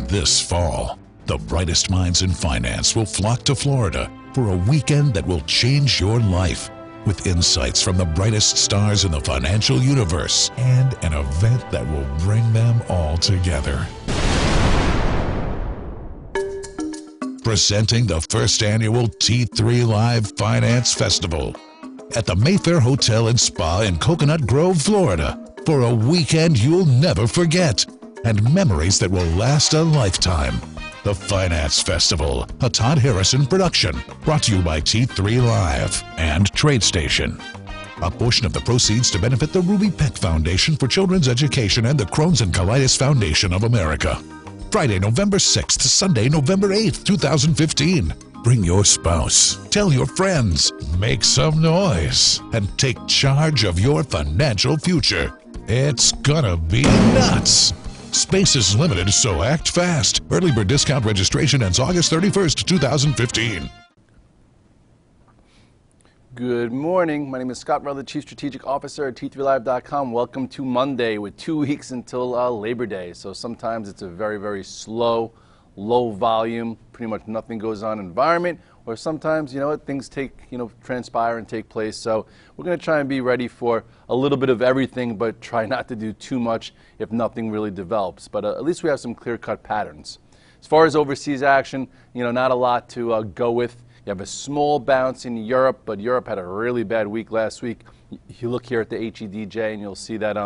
This fall, the brightest minds in finance will flock to Florida for a weekend that will change your life, with insights from the brightest stars in the financial universe and an event that will bring them all together. Presenting the first annual T3 Live Finance Festival at the Mayfair Hotel and Spa in Coconut Grove, Florida, for a weekend you'll never forget and memories that will last a lifetime. The Finance Festival, a Todd Harrison production, brought to you by T3 Live and TradeStation. A portion of the proceeds to benefit the Ruby Peck Foundation for Children's Education and the Crohn's and Colitis Foundation of America. Friday, November 6th to Sunday, November 8th, 2015. Bring your spouse, tell your friends, make some noise, and take charge of your financial future. It's gonna be nuts. Space is limited, so act fast. Early bird discount registration ends August 31st, 2015. Good morning. My name is Scott Redler, Chief Strategic Officer at T3Live.com. Welcome to Monday with 2 weeks until Labor Day. So sometimes it's a very, very slow, low volume, pretty much nothing goes on environment, or sometimes, things transpire and take place. So we're going to try and be ready for a little bit of everything, but try not to do too much if nothing really develops. But at least we have some clear-cut patterns. As far as overseas action, not a lot to go with. You have a small bounce in Europe, but Europe had a really bad week last week. You look here at the HEDJ and you'll see that,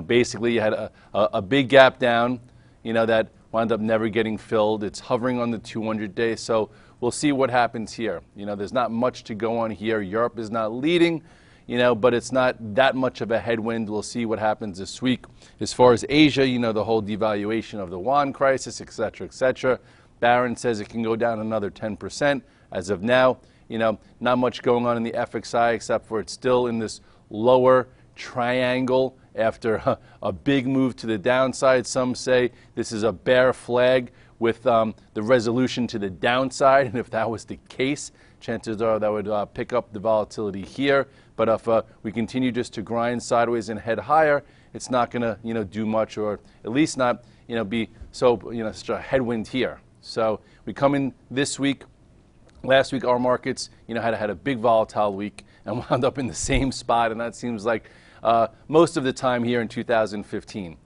basically you had a big gap down, that wound up never getting filled. It's hovering on the 200-day, so we'll see what happens here. There's not much to go on here. Europe is not leading, but it's not that much of a headwind. We'll see what happens this week. As far as Asia, the whole devaluation of the yuan crisis, et cetera, et cetera. Barron says it can go down another 10%. As of now, not much going on in the FXI except for it's still in this lower triangle after a big move to the downside. Some say this is a bear flag with the resolution to the downside, and if that was the case, chances are that would pick up the volatility here. But if we continue just to grind sideways and head higher, it's not going to do much, or at least not be so such a headwind here. So we come in this week. Last week our markets had a big volatile week and wound up in the same spot, and that seems like most of the time here in 2015.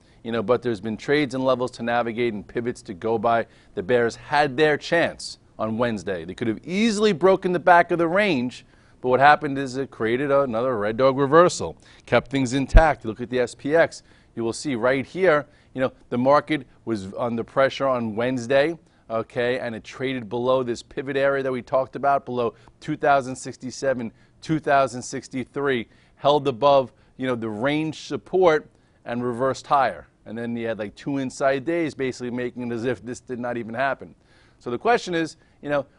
But there's been trades and levels to navigate and pivots to go by. The bears had their chance on Wednesday. They could have easily broken the back of the range, but what happened is it created another red dog reversal, kept things intact. You look at the SPX, you will see right here, the market was under pressure on Wednesday. Okay, and it traded below this pivot area that we talked about, below 2067, 2063, held above, the range support and reversed higher. And then you had like 2 inside days basically making it as if this did not even happen. So the question is,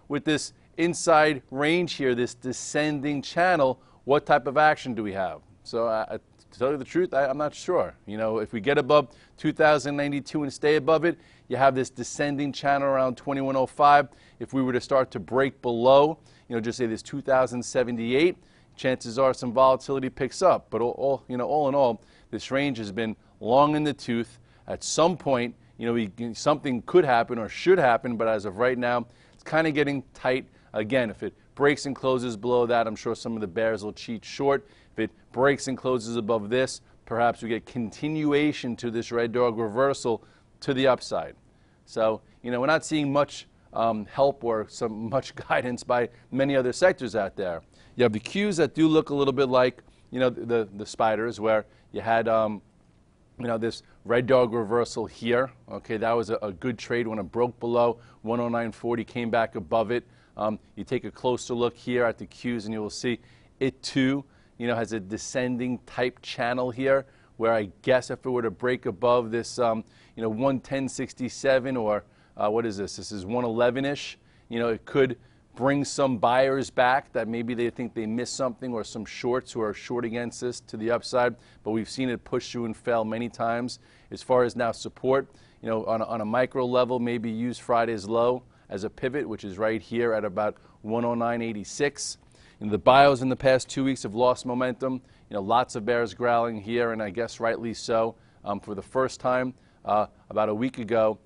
with this inside range here, this descending channel, what type of action do we have? So to tell you the truth, I'm not sure. If we get above 2092 and stay above it, you have this descending channel around 2105. If we were to start to break below, just say this 2078, chances are some volatility picks up. But all in all, this range has been long in the tooth. At some point, something could happen or should happen, but as of right now, it's kind of getting tight. Again, if it breaks and closes below that, I'm sure some of the bears will cheat short. If it breaks and closes above this, perhaps we get continuation to this red dog reversal to the upside. So, we're not seeing much help or much guidance by many other sectors out there. You have the Qs that do look a little bit like, the spiders, where you had, this red dog reversal here. Okay, that was a good trade when it broke below 109.40, came back above it. You take a closer look here at the Qs and you will see it too, has a descending type channel here, where I guess if it were to break above this, 110.67 or what is this? This is 111-ish. It could bring some buyers back that maybe they think they missed something, or some shorts who are short against this to the upside. But we've seen it push through and fail many times. As far as now support, on a micro level, maybe use Friday's low as a pivot, which is right here at about 109.86. The bios in the past 2 weeks have lost momentum. Lots of bears growling here, and I guess rightly so. For the first time about a week ago,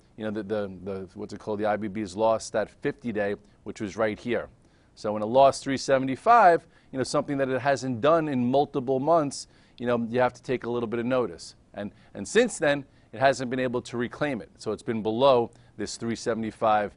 what's it called, the IBB's lost that 50-day, which was right here. So when it lost 375, something that it hasn't done in multiple months, you have to take a little bit of notice. And since then, it hasn't been able to reclaim it. So it's been below this 375,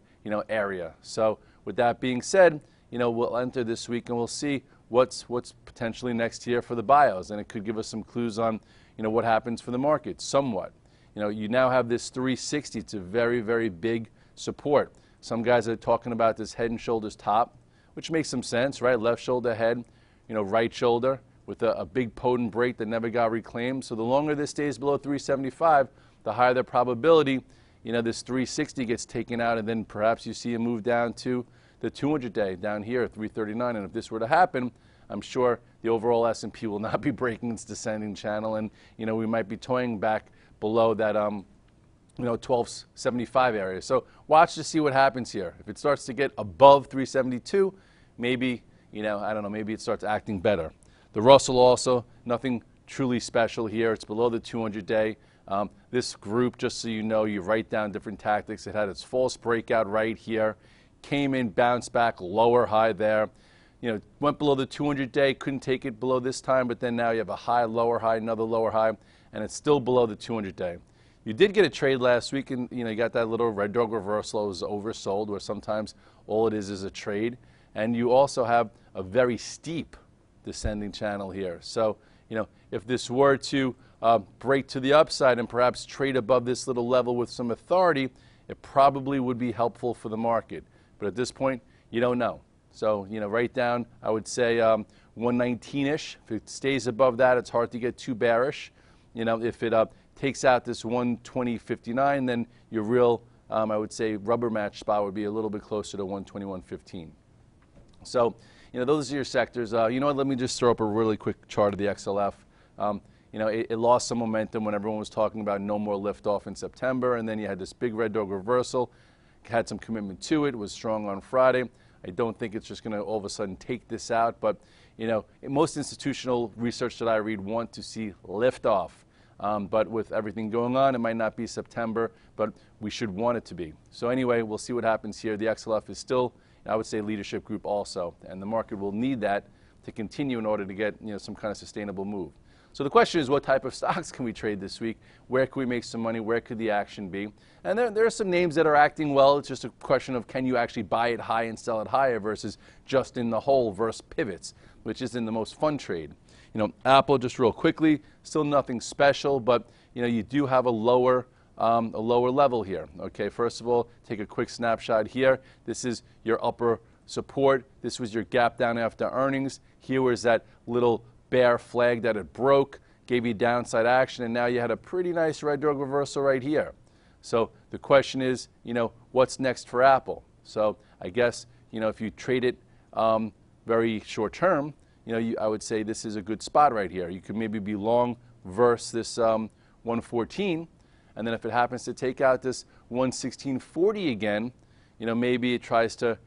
area. So with that being said, we'll enter this week and we'll see what's potentially next here for the bios. And it could give us some clues on, what happens for the market somewhat. You now have this 360. It's a very, very big support. Some guys are talking about this head and shoulders top, which makes some sense, right? Left shoulder head, right shoulder with a big potent break that never got reclaimed. So the longer this stays below 375, the higher the probability, this 360 gets taken out, and then perhaps you see a move down to the 200-day down here at 339. And if this were to happen, I'm sure the overall S&P will not be breaking its descending channel, and we might be toying back below that 1275 area. So watch to see what happens here. If it starts to get above 372, maybe I don't know, maybe it starts acting better. The Russell also, nothing truly special here. It's below the 200-day. This group, just so you write down different tactics. It had its false breakout right here, came in, bounced back, lower high there. Went below the 200-day, couldn't take it below this time, but then now you have a high, lower high, another lower high, and it's still below the 200-day. You did get a trade last week, and you got that little red dog reversal. It was oversold, where sometimes all it is a trade. And you also have a very steep descending channel here. So, if this were to break to the upside and perhaps trade above this little level with some authority, it probably would be helpful for the market. But at this point, you don't know. So, right down, I would say 119-ish. If it stays above that, it's hard to get too bearish. If it takes out this 120.59, then your real, I would say, rubber match spot would be a little bit closer to 121.15. So, those are your sectors. Let me just throw up a really quick chart of the XLF. It lost some momentum when everyone was talking about no more liftoff in September, and then you had this big red dog reversal, had some commitment to it, was strong on Friday. I don't think it's just going to all of a sudden take this out, but most institutional research that I read want to see liftoff. But with everything going on, it might not be September, but we should want it to be. So anyway, we'll see what happens here. The XLF is still, I would say, leadership group also, and the market will need that to continue in order to get some kind of sustainable move. So the question is, what type of stocks can we trade this week? Where can we make some money? Where could the action be? And there are some names that are acting well. It's just a question of, can you actually buy it high and sell it higher versus just in the hole versus pivots, which isn't the most fun trade. Apple, just real quickly, still nothing special, but you do have a lower level here. Okay, first of all, take a quick snapshot here. This is your upper support. This was your gap down after earnings. Here was that little bear flag that it broke, gave you downside action, and now you had a pretty nice red dog reversal right here. So the question is, what's next for Apple? So I guess, if you trade it very short term, I would say this is a good spot right here. You could maybe be long versus this 114, and then if it happens to take out this 116.40 again, maybe it tries to,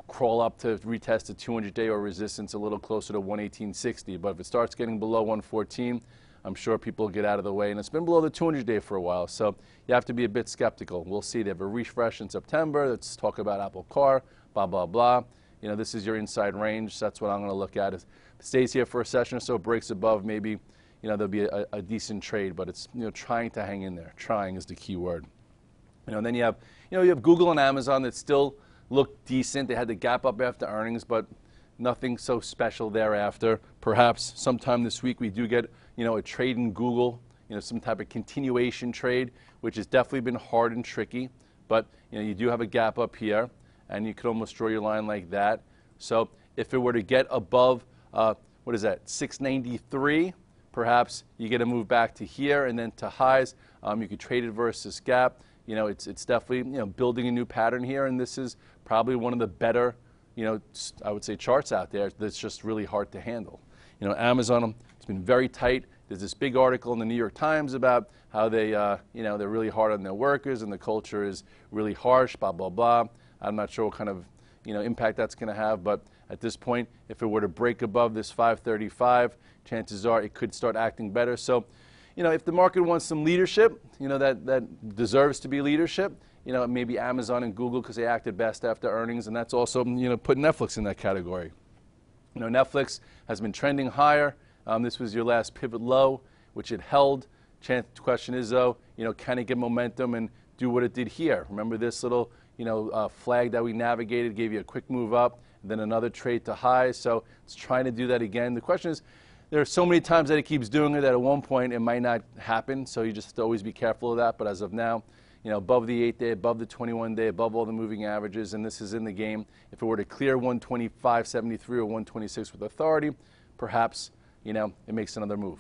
crawl up to retest the 200-day or resistance a little closer to 118.60. But if it starts getting below 114, I'm sure people will get out of the way. And it's been below the 200-day for a while, so you have to be a bit skeptical. We'll see. They have a refresh in September. Let's talk about Apple Car, blah, blah, blah. This is your inside range. So that's what I'm going to look at. If it stays here for a session or so, breaks above, maybe there'll be a decent trade. But it's trying to hang in there. Trying is the key word. And then you have Google and Amazon that still look decent. They had the gap up after earnings, but nothing so special thereafter. Perhaps sometime this week we do get a trade in Google, some type of continuation trade, which has definitely been hard and tricky. But you do have a gap up here, and you could almost draw your line like that. So if it were to get above, what is that, 693, perhaps you get a move back to here and then to highs. You could trade it versus gap. It's definitely building a new pattern here, and this is probably one of the better, I would say, charts out there that's just really hard to handle. Amazon, it's been very tight. There's this big article in the New York Times about how they, they're really hard on their workers and the culture is really harsh, blah, blah, blah. I'm not sure what kind of, impact that's going to have, but at this point, if it were to break above this 535, chances are it could start acting better. So, if the market wants some leadership, that deserves to be leadership, maybe Amazon and Google because they acted best after earnings, and that's also, put Netflix in that category. Netflix has been trending higher. This was your last pivot low, which it held. The question is, though, can it get momentum and do what it did here? Remember this little, flag that we navigated, gave you a quick move up, then another trade to high. So it's trying to do that again. The question is, there are so many times that it keeps doing it that at one point it might not happen. So you just have to always be careful of that. But as of now, above the 8-day, above the 21-day, above all the moving averages, and this is in the game. If it were to clear 125.73 or 126 with authority, perhaps, it makes another move.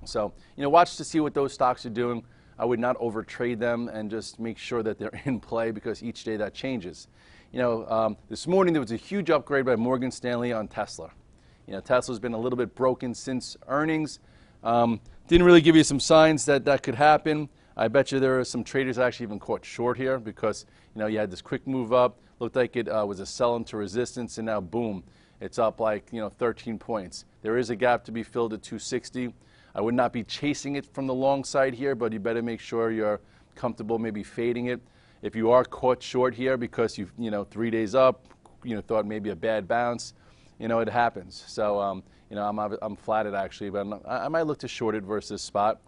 So, watch to see what those stocks are doing. I would not overtrade them and just make sure that they're in play because each day that changes. This morning there was a huge upgrade by Morgan Stanley on Tesla. Tesla's been a little bit broken since earnings. Didn't really give you some signs that that could happen. I bet you there are some traders actually even caught short here because, you had this quick move up, looked like it was a sell into resistance, and now boom, it's up like, 13 points. There is a gap to be filled at 260. I would not be chasing it from the long side here, but you better make sure you're comfortable maybe fading it. If you are caught short here because you've, 3 days up, thought maybe a bad bounce, it happens. So, I'm flatted actually, but I might look to short it versus spot.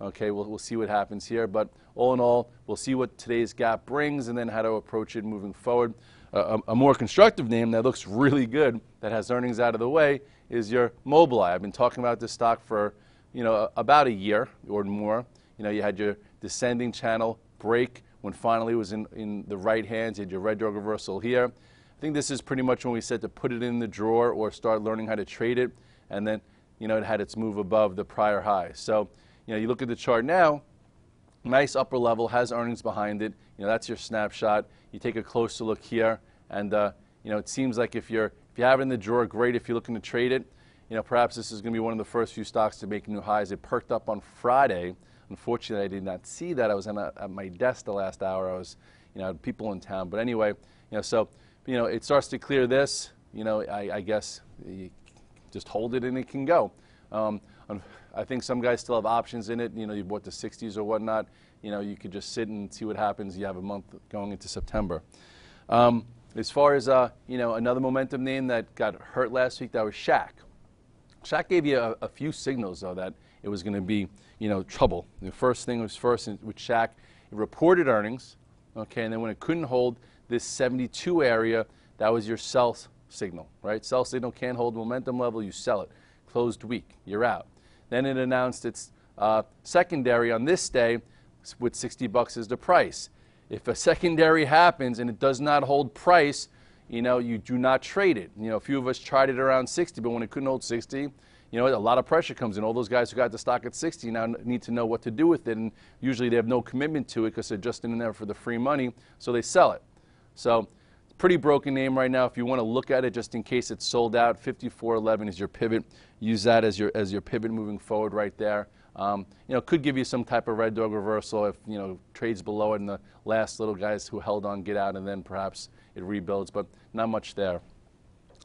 Okay, we'll see what happens here, but all in all, we'll see what today's gap brings and then how to approach it moving forward. A more constructive name that looks really good, that has earnings out of the way, is your Mobileye. I've been talking about this stock for, about a year or more. You had your descending channel break when finally it was in the right hands. You had your red dog reversal here. I think this is pretty much when we said to put it in the drawer or start learning how to trade it, and then, it had its move above the prior high. So, you look at the chart now, nice upper level, has earnings behind it. That's your snapshot. You take a closer look here, and it seems like if you have it in the drawer, great. If you're looking to trade it, perhaps this is going to be one of the first few stocks to make new highs. It perked up on Friday. Unfortunately, I did not see that. I was at my desk the last hour. I was, had people in town. But anyway, so it starts to clear this. I guess you just hold it and it can go. I think some guys still have options in it. You bought the 60s or whatnot. You could just sit and see what happens. You have a month going into September. As far as another momentum name that got hurt last week, that was SHAK. SHAK gave you a few signals though that it was going to be trouble. The first thing was with SHAK, it reported earnings, okay, and then when it couldn't hold this 72 area, that was your sell signal, right? Sell signal can't hold momentum level, you sell it. Closed weak, you're out. Then it announced its secondary on this day with $60 as the price. If a secondary happens and it does not hold price, you do not trade it. A few of us tried it around 60, but when it couldn't hold 60, a lot of pressure comes in. All those guys who got the stock at 60 now need to know what to do with it, and usually they have no commitment to it because they're just in there for the free money, so they sell it. So, pretty broken name right now. If you want to look at it just in case it's sold out, 54.11 is your pivot. Use that as your pivot moving forward right there. Could give you some type of red dog reversal if, trades below it and the last little guys who held on get out and then perhaps it rebuilds, but not much there.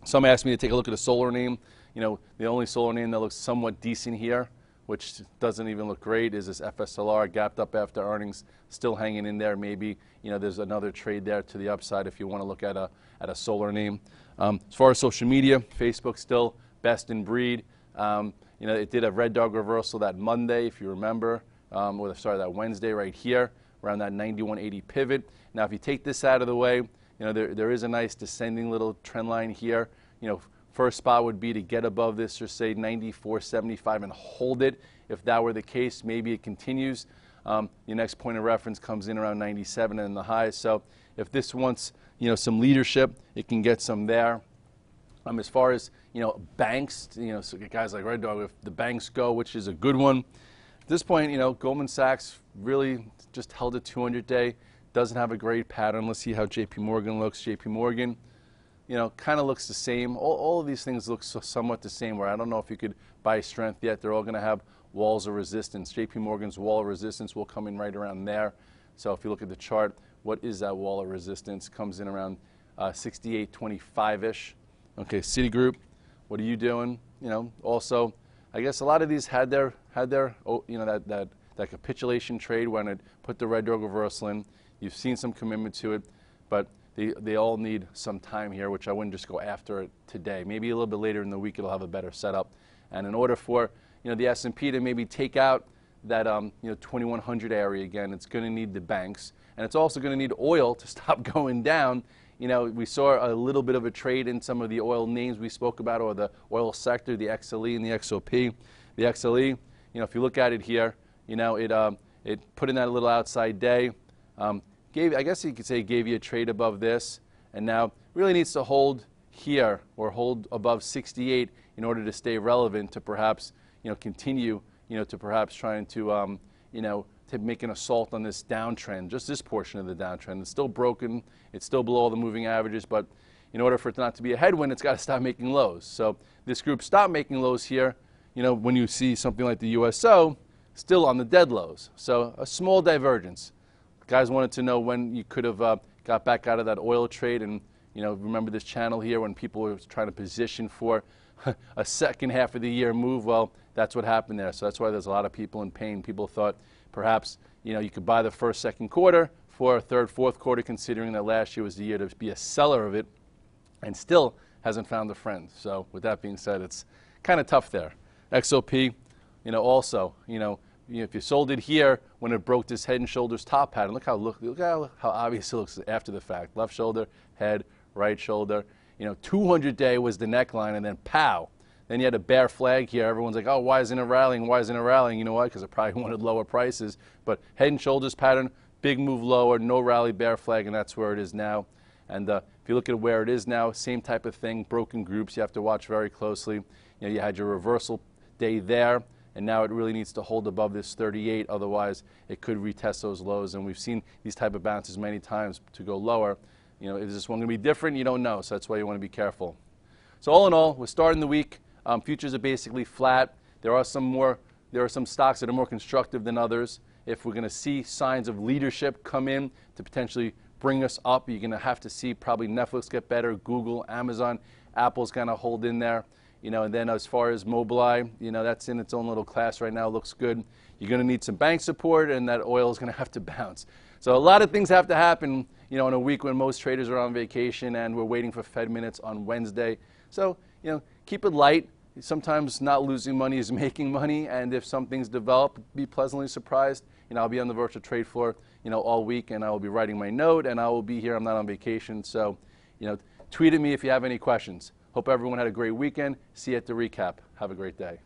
Some asked me to take a look at a solar name. The only solar name that looks somewhat decent here, which doesn't even look great, is this FSLR, gapped up after earnings, still hanging in there. Maybe, there's another trade there to the upside if you want to look at a solar name. As far as social media, Facebook still best in breed. It did a red dog reversal that Monday, if you remember, that Wednesday right here, around that 91.80 pivot. Now, if you take this out of the way, there is a nice descending little trend line here. First spot would be to get above this, or say 94.75 and hold it. If that were the case, maybe it continues. Your next point of reference comes in around 97 and the highs. So if this wants, some leadership, it can get some there. As far as, banks, so guys like Red Dog, if the banks go, which is a good one. At this point, Goldman Sachs really just held a 200-day, doesn't have a great pattern. Let's see how JP Morgan looks. JP Morgan, kind of looks the same. All of these things look somewhat the same, where I don't know if you could buy strength yet. They're all going to have walls of resistance. JP Morgan's wall of resistance will come in right around there. So if you look at the chart, what is that wall of resistance? Comes in around 68.25-ish. Okay, Citigroup, what are you doing? Also, I guess a lot of these had their that capitulation trade when it put the red dog reversal in. You've seen some commitment to it, but they all need some time here, which I wouldn't just go after it today. Maybe a little bit later in the week it'll have a better setup. And in order for the S&P to maybe take out that 2100 area again, it's going to need the banks, and it's also going to need oil to stop going down. We saw a little bit of a trade in some of the oil names we spoke about, or the oil sector, the XLE and the XOP. The XLE, if you look at it here, it put in that little outside day. I guess you could say gave you a trade above this, and now really needs to hold here or hold above 68 in order to stay relevant to perhaps continue to perhaps trying to to make an assault on this downtrend, just this portion of the downtrend. It's still broken, it's still below the moving averages, but in order for it not to be a headwind, it's got to stop making lows. So this group stopped making lows here, when you see something like the USO still on the dead lows. So a small divergence. Guys wanted to know when you could have got back out of that oil trade, and remember this channel here when people were trying to position for a second half of the year move. Well, that's what happened there. So that's why there's a lot of people in pain. People thought perhaps you could buy the first, second quarter for a third, fourth quarter, considering that last year was the year to be a seller of it, and still hasn't found a friend. So with that being said, it's kind of tough there. XOP, also, if you sold it here when it broke this head and shoulders top pattern, look how obvious it looks after the fact. Left shoulder, head, right shoulder. 200-day was the neckline, and then pow. Then you had a bear flag here. Everyone's like, oh, why isn't it rallying? Why isn't it rallying? You know why? Because it probably wanted lower prices. But head and shoulders pattern, big move lower, no rally, bear flag, and that's where it is now. And if you look at where it is now, same type of thing, broken groups. You have to watch very closely. You had your reversal day there, and now it really needs to hold above this 38. Otherwise, it could retest those lows. And we've seen these type of bounces many times to go lower. Is this one going to be different? You don't know, so that's why you want to be careful. So all in all, we're starting the week. Futures are basically flat. There are some stocks that are more constructive than others. If we're going to see signs of leadership come in to potentially bring us up, you're going to have to see probably Netflix get better, Google, Amazon, Apple's going to hold in there. And then as far as Mobileye, that's in its own little class right now, looks good. You're going to need some bank support, and that oil is going to have to bounce. So a lot of things have to happen, in a week when most traders are on vacation and we're waiting for Fed minutes on Wednesday. So, keep it light. Sometimes not losing money is making money, and if some things develop, be pleasantly surprised. I'll be on the virtual trade floor, all week, and I will be writing my note, and I will be here. I'm not on vacation, so, tweet at me if you have any questions. Hope everyone had a great weekend. See you at the recap. Have a great day.